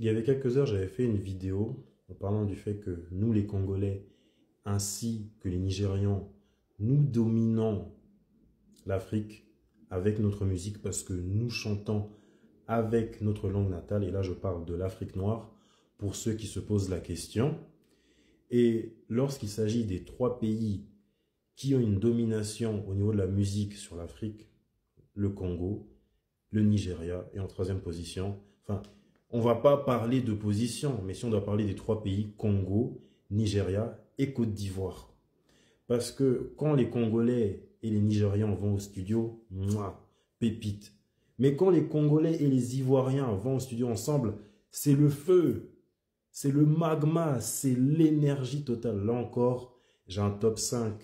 Il y avait quelques heures, j'avais fait une vidéo en parlant du fait que nous, les Congolais, ainsi que les Nigérians, nous dominons l'Afrique avec notre musique parce que nous chantons avec notre langue natale. Et là, je parle de l'Afrique noire pour ceux qui se posent la question. Et lorsqu'il s'agit des trois pays qui ont une domination au niveau de la musique sur l'Afrique, le Congo, le Nigeria et en troisième position, enfin, on ne va pas parler de position, mais si on doit parler des trois pays, Congo, Nigeria et Côte d'Ivoire. Parce que quand les Congolais et les Nigérians vont au studio, mouah, pépite. Mais quand les Congolais et les Ivoiriens vont au studio ensemble, c'est le feu, c'est le magma, c'est l'énergie totale. Là encore, j'ai un top 5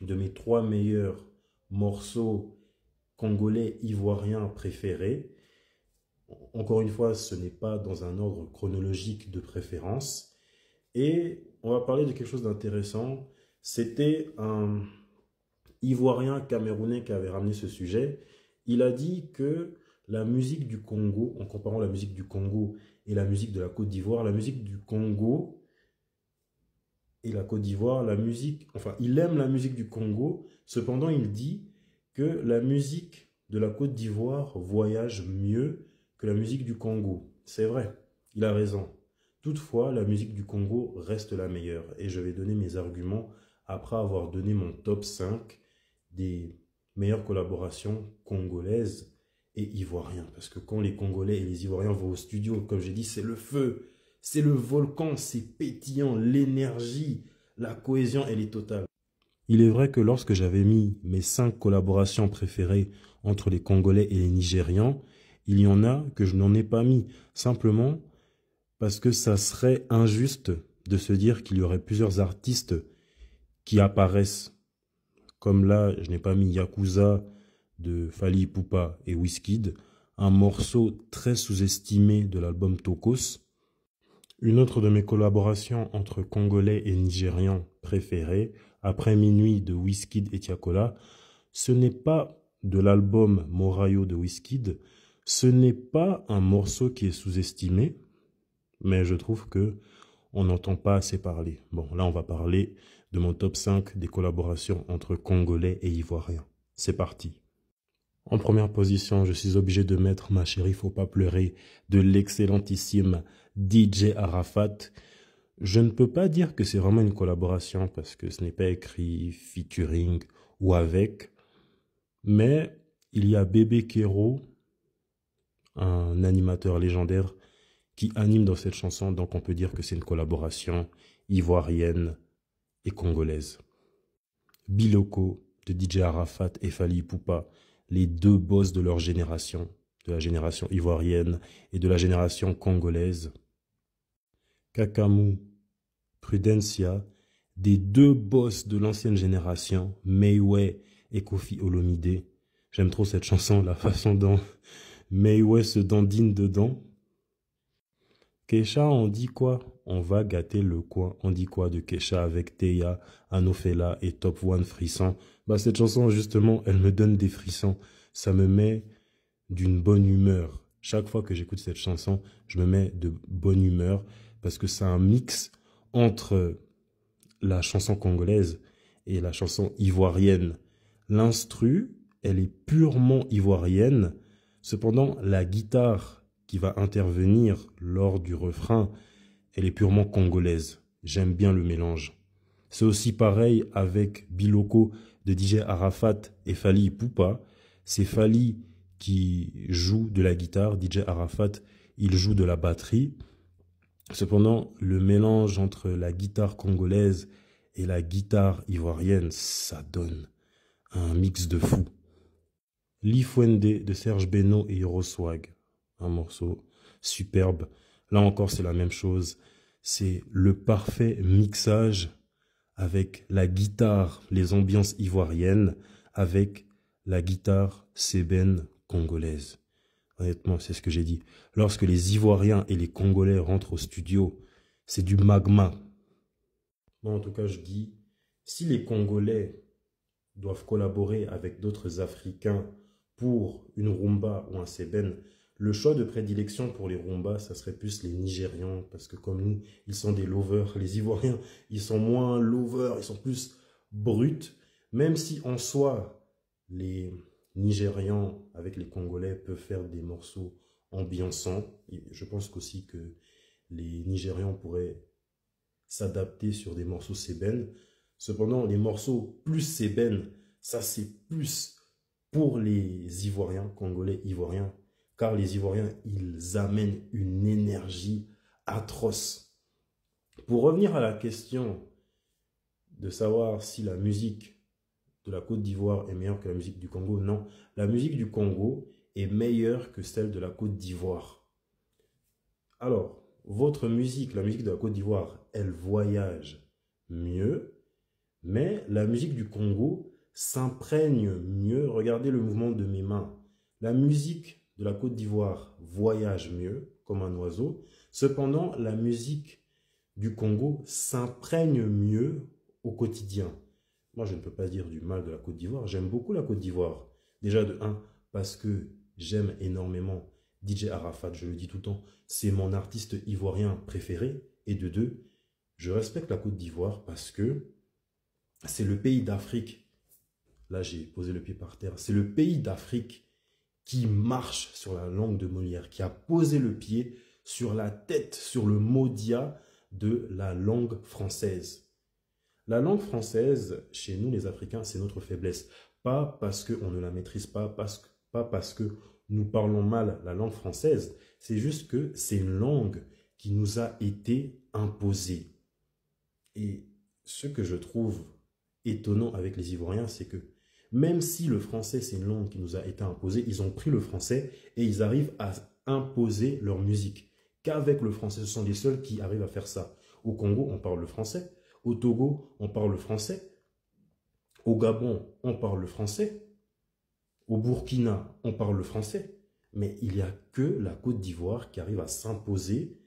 de mes 3 meilleurs morceaux congolais ivoiriens préférés. Encore une fois, ce n'est pas dans un ordre chronologique de préférence. Et on va parler de quelque chose d'intéressant. C'était un Ivoirien camerounais qui avait ramené ce sujet. Il a dit que la musique du Congo, en comparant la musique du Congo et la musique de la Côte d'Ivoire, la musique du Congo et la Côte d'Ivoire, la musique, enfin, il aime la musique du Congo, cependant, il dit que la musique de la Côte d'Ivoire voyage mieux que la musique du Congo. C'est vrai, il a raison. Toutefois, la musique du Congo reste la meilleure et je vais donner mes arguments après avoir donné mon top 5 des meilleures collaborations congolaises et ivoiriennes. Parce que quand les Congolais et les Ivoiriens vont au studio, comme j'ai dit, c'est le feu, c'est le volcan, c'est pétillant, l'énergie, la cohésion, elle est totale. Il est vrai que lorsque j'avais mis mes 5 collaborations préférées entre les Congolais et les Nigérians, il y en a que je n'en ai pas mis, simplement parce que ça serait injuste de se dire qu'il y aurait plusieurs artistes qui apparaissent. Comme là, je n'ai pas mis Yakuza de Fally Ipupa et Wizkid, un morceau très sous-estimé de l'album Tokos. Une autre de mes collaborations entre Congolais et Nigérians préférées, Après minuit de Wizkid et Tiakola, ce n'est pas de l'album Morayo de Wizkid, ce n'est pas un morceau qui est sous-estimé, mais je trouve que on n'entend pas assez parler. Bon, là, on va parler de mon top 5 des collaborations entre Congolais et Ivoiriens. C'est parti. En première position, je suis obligé de mettre Ma chérie, faut pas pleurer de l'excellentissime DJ Arafat. Je ne peux pas dire que c'est vraiment une collaboration parce que ce n'est pas écrit featuring ou avec, mais il y a Bébé Kero, un animateur légendaire qui anime dans cette chanson, donc on peut dire que c'est une collaboration ivoirienne et congolaise. Biloko de DJ Arafat et Fally Ipupa, les deux boss de leur génération, de la génération ivoirienne et de la génération congolaise. Kakamou, Prudencia, des deux boss de l'ancienne génération, Mayway et Kofi Olomide. J'aime trop cette chanson, la façon dont Mayway se dandine dedans. Kesha, on dit quoi? On va gâter le coin. On dit quoi de Kesha avec Teya, Anofela et Top One Frisson? Bah, cette chanson, justement, elle me donne des frissons. Ça me met d'une bonne humeur. Chaque fois que j'écoute cette chanson, je me mets de bonne humeur parce que c'est un mix entre la chanson congolaise et la chanson ivoirienne. L'instru, elle est purement ivoirienne. Cependant, la guitare qui va intervenir lors du refrain, elle est purement congolaise. J'aime bien le mélange. C'est aussi pareil avec Biloko de DJ Arafat et Fally Ipupa. C'est Fally qui joue de la guitare, DJ Arafat, il joue de la batterie. Cependant, le mélange entre la guitare congolaise et la guitare ivoirienne, ça donne un mix de fou. Lifwende de Serge Beno et Euroswag. Un morceau superbe. Là encore, c'est la même chose. C'est le parfait mixage avec la guitare, les ambiances ivoiriennes, avec la guitare sébène congolaise. Honnêtement, c'est ce que j'ai dit. Lorsque les Ivoiriens et les Congolais rentrent au studio, c'est du magma. Moi, en tout cas, je dis, si les Congolais doivent collaborer avec d'autres Africains pour une rumba ou un sébène, Le choix de prédilection pour les Rumba, ça serait plus les Nigérians, parce que comme nous, ils sont des lovers. Les Ivoiriens, ils sont moins lovers, ils sont plus bruts. Même si en soi, les Nigérians avec les Congolais peuvent faire des morceaux ambiançants. Et je pense qu'aussi que les Nigérians pourraient s'adapter sur des morceaux sébènes. Cependant, les morceaux plus sébènes, ça c'est plus pour les Ivoiriens, Congolais Ivoiriens, car les Ivoiriens, ils amènent une énergie atroce. Pour revenir à la question de savoir si la musique de la Côte d'Ivoire est meilleure que la musique du Congo, non. La musique du Congo est meilleure que celle de la Côte d'Ivoire. Alors, votre musique, la musique de la Côte d'Ivoire, elle voyage mieux, mais la musique du Congo s'imprègne mieux. Regardez le mouvement de mes mains. La musique de la Côte d'Ivoire voyage mieux, comme un oiseau. Cependant, la musique du Congo s'imprègne mieux au quotidien. Moi, je ne peux pas dire du mal de la Côte d'Ivoire. J'aime beaucoup la Côte d'Ivoire. Déjà, de un, parce que j'aime énormément DJ Arafat, je le dis tout le temps. C'est mon artiste ivoirien préféré. Et de deux, je respecte la Côte d'Ivoire parce que c'est le pays d'Afrique. Là, j'ai posé le pied par terre. C'est le pays d'Afrique qui marche sur la langue de Molière, qui a posé le pied sur la tête, sur le modia de la langue française. La langue française, chez nous les Africains, c'est notre faiblesse. Pas parce qu'on ne la maîtrise pas, pas parce que nous parlons mal la langue française. C'est juste que c'est une langue qui nous a été imposée. Et ce que je trouve étonnant avec les Ivoiriens, c'est que même si le français, c'est une langue qui nous a été imposée, ils ont pris le français et ils arrivent à imposer leur musique. Qu'avec le français, ce sont les seuls qui arrivent à faire ça. Au Congo, on parle le français. Au Togo, on parle le français. Au Gabon, on parle le français. Au Burkina, on parle le français. Mais il n'y a que la Côte d'Ivoire qui arrive à s'imposer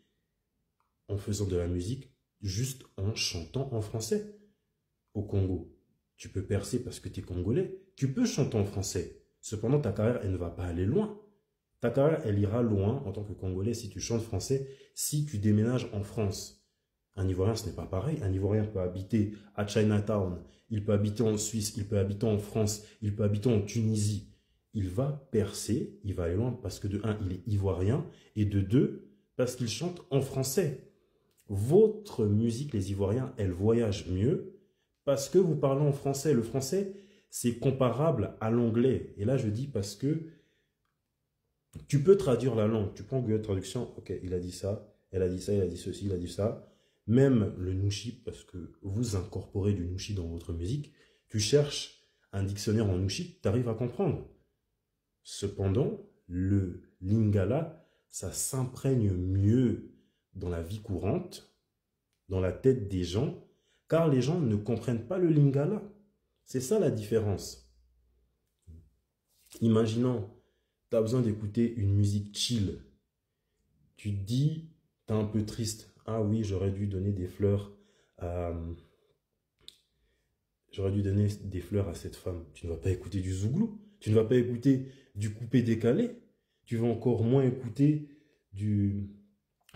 en faisant de la musique juste en chantant en français. Au Congo, tu peux percer parce que tu es congolais. Tu peux chanter en français. Cependant, ta carrière, elle ne va pas aller loin. Ta carrière, elle ira loin en tant que Congolais si tu chantes français, si tu déménages en France. Un Ivoirien, ce n'est pas pareil. Un Ivoirien peut habiter à Chinatown, il peut habiter en Suisse, il peut habiter en France, il peut habiter en Tunisie. Il va percer, il va aller loin parce que de un, il est Ivoirien et de deux, parce qu'il chante en français. Votre musique, les Ivoiriens, elle voyage mieux parce que vous parlez en français. Le français, c'est comparable à l'anglais. Et là, je dis parce que tu peux traduire la langue. Tu prends Google Traduction, ok, il a dit ça, elle a dit ça, il a dit ceci, il a dit ça. Même le Nushi, parce que vous incorporez du Nushi dans votre musique, tu cherches un dictionnaire en Nushi, tu arrives à comprendre. Cependant, le Lingala, ça s'imprègne mieux dans la vie courante, dans la tête des gens, car les gens ne comprennent pas le Lingala. C'est ça la différence. Imaginons, tu as besoin d'écouter une musique chill. Tu te dis, tu es un peu triste. Ah oui, j'aurais dû donner des fleurs à... J'aurais dû donner des fleurs à cette femme. Tu ne vas pas écouter du zouglou. Tu ne vas pas écouter du coupé décalé. Tu vas encore moins écouter du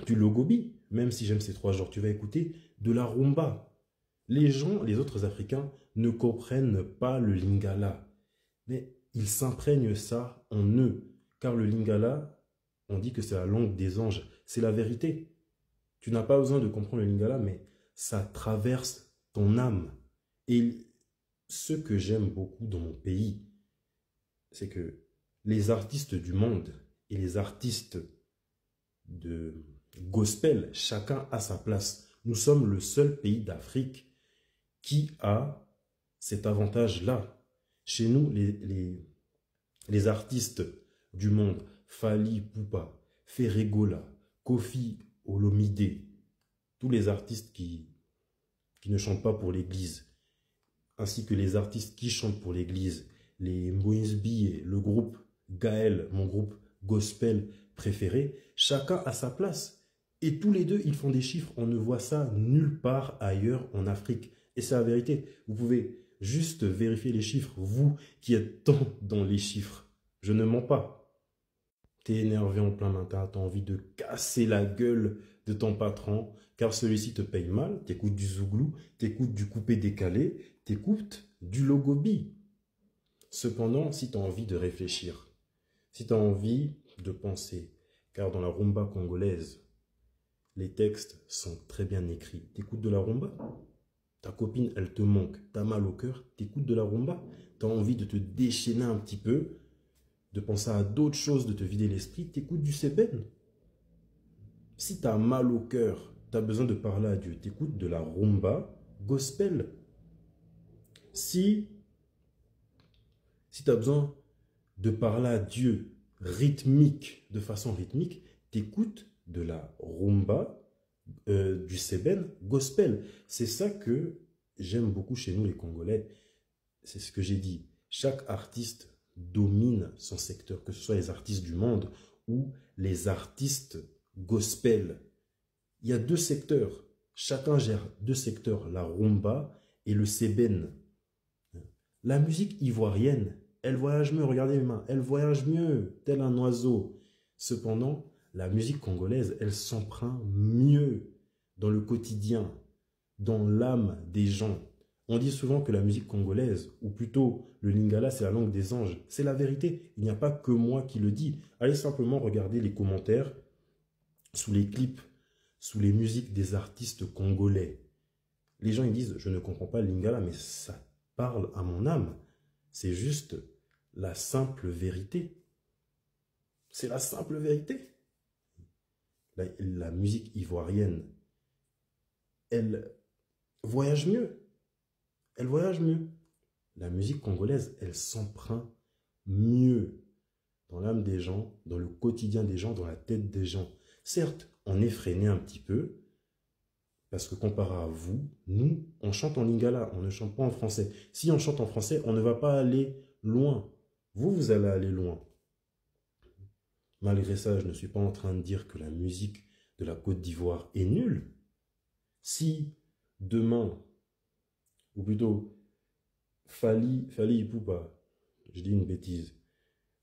logobi. Même si j'aime ces trois genres, tu vas écouter de la rumba. Les gens, les autres Africains, ne comprennent pas le lingala. Mais ils s'imprègnent ça en eux. Car le lingala, on dit que c'est la langue des anges. C'est la vérité. Tu n'as pas besoin de comprendre le lingala, mais ça traverse ton âme. Et ce que j'aime beaucoup dans mon pays, c'est que les artistes du monde et les artistes de gospel, chacun a sa place. Nous sommes le seul pays d'Afrique qui a cet avantage-là. Chez nous, les artistes du monde, Fally Ipupa, Ferregola, Kofi Olomide, tous les artistes qui ne chantent pas pour l'église, ainsi que les artistes qui chantent pour l'église, les Moïse Billet, le groupe Gaël, mon groupe gospel préféré, chacun a sa place. Et tous les deux, ils font des chiffres. On ne voit ça nulle part ailleurs en Afrique. Et c'est la vérité. Vous pouvez juste vérifier les chiffres, vous qui êtes tant dans les chiffres. Je ne mens pas. t'es énervé en plein matin, t'as envie de casser la gueule de ton patron, car celui-ci te paye mal, t'écoutes du zouglou, t'écoutes du coupé-décalé, t'écoutes du logobi. Cependant, si tu as envie de réfléchir, si tu as envie de penser, car dans la rumba congolaise, les textes sont très bien écrits. T'écoutes de la rumba? Ta copine, elle te manque, t'as mal au cœur, t'écoutes de la rumba? T'as envie de te déchaîner un petit peu, de penser à d'autres choses, de te vider l'esprit, t'écoutes du sébène. Si t'as mal au cœur, t'as besoin de parler à Dieu, t'écoutes de la rumba gospel. Si tu as besoin de parler à Dieu de façon rythmique, t'écoutes de la rumba, du sébène gospel. C'est ça que j'aime beaucoup chez nous les Congolais. C'est ce que j'ai dit. Chaque artiste domine son secteur, que ce soit les artistes du monde ou les artistes gospel. Il y a deux secteurs. Chacun gère deux secteurs, la rumba et le sébène. La musique ivoirienne, elle voyage mieux, regardez mes mains, elle voyage mieux, tel un oiseau. Cependant, la musique congolaise, elle s'emprunte mieux dans le quotidien, dans l'âme des gens. On dit souvent que la musique congolaise, ou plutôt le lingala, c'est la langue des anges. C'est la vérité, il n'y a pas que moi qui le dis. Allez simplement regarder les commentaires sous les clips, sous les musiques des artistes congolais. Les gens ils disent, je ne comprends pas le lingala, mais ça parle à mon âme. C'est juste la simple vérité. C'est la simple vérité. La musique ivoirienne, elle voyage mieux. Elle voyage mieux. La musique congolaise, elle s'emprunte mieux dans l'âme des gens, dans le quotidien des gens, dans la tête des gens. Certes, on est freiné un petit peu, parce que comparé à vous, nous, on chante en lingala, on ne chante pas en français. Si on chante en français, on ne va pas aller loin. Vous, vous allez aller loin. Malgré ça, je ne suis pas en train de dire que la musique de la Côte d'Ivoire est nulle. Si demain, ou plutôt Fally Ipupa, je dis une bêtise,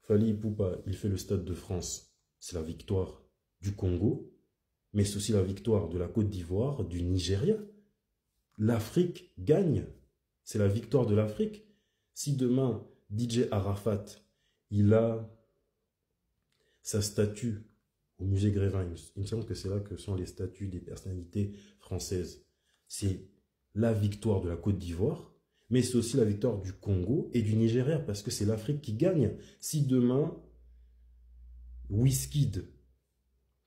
Fally Ipupa, il fait le Stade de France, c'est la victoire du Congo, mais c'est aussi la victoire de la Côte d'Ivoire, du Nigeria. L'Afrique gagne, c'est la victoire de l'Afrique. Si demain, DJ Arafat, il a sa statue au musée Grévin, il me semble que c'est là que sont les statues des personnalités françaises. C'est la victoire de la Côte d'Ivoire, mais c'est aussi la victoire du Congo et du Nigeria, parce que c'est l'Afrique qui gagne. Si demain, Wizkid,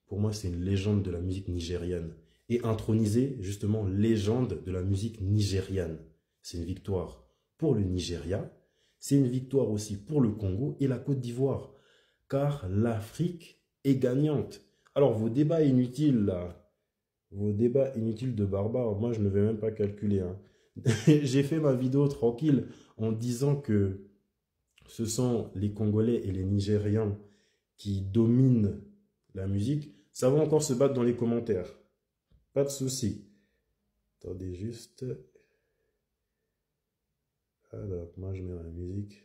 pour moi c'est une légende de la musique nigériane, est intronisé justement légende de la musique nigériane. C'est une victoire pour le Nigeria, c'est une victoire aussi pour le Congo et la Côte d'Ivoire, car l'Afrique est gagnante. Alors vos débats inutiles là, vos débats inutiles de barbares, moi je ne vais même pas calculer. Hein. J'ai fait ma vidéo tranquille en disant que ce sont les Congolais et les Nigérians qui dominent la musique. Ça va encore se battre dans les commentaires. Pas de souci. Attendez juste. Alors, moi je mets la musique.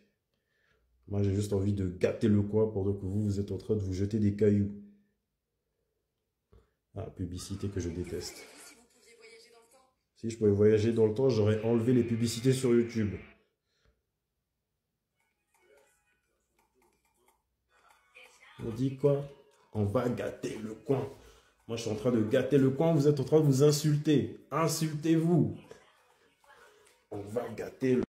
Moi j'ai juste envie de gâter le coin pendant que vous êtes en train de vous jeter des cailloux. Ah, publicité que je déteste. Si je pouvais voyager dans le temps, j'aurais enlevé les publicités sur YouTube. On dit quoi? On va gâter le coin. Moi, je suis en train de gâter le coin. Vous êtes en train de vous insulter. Insultez-vous. On va gâter le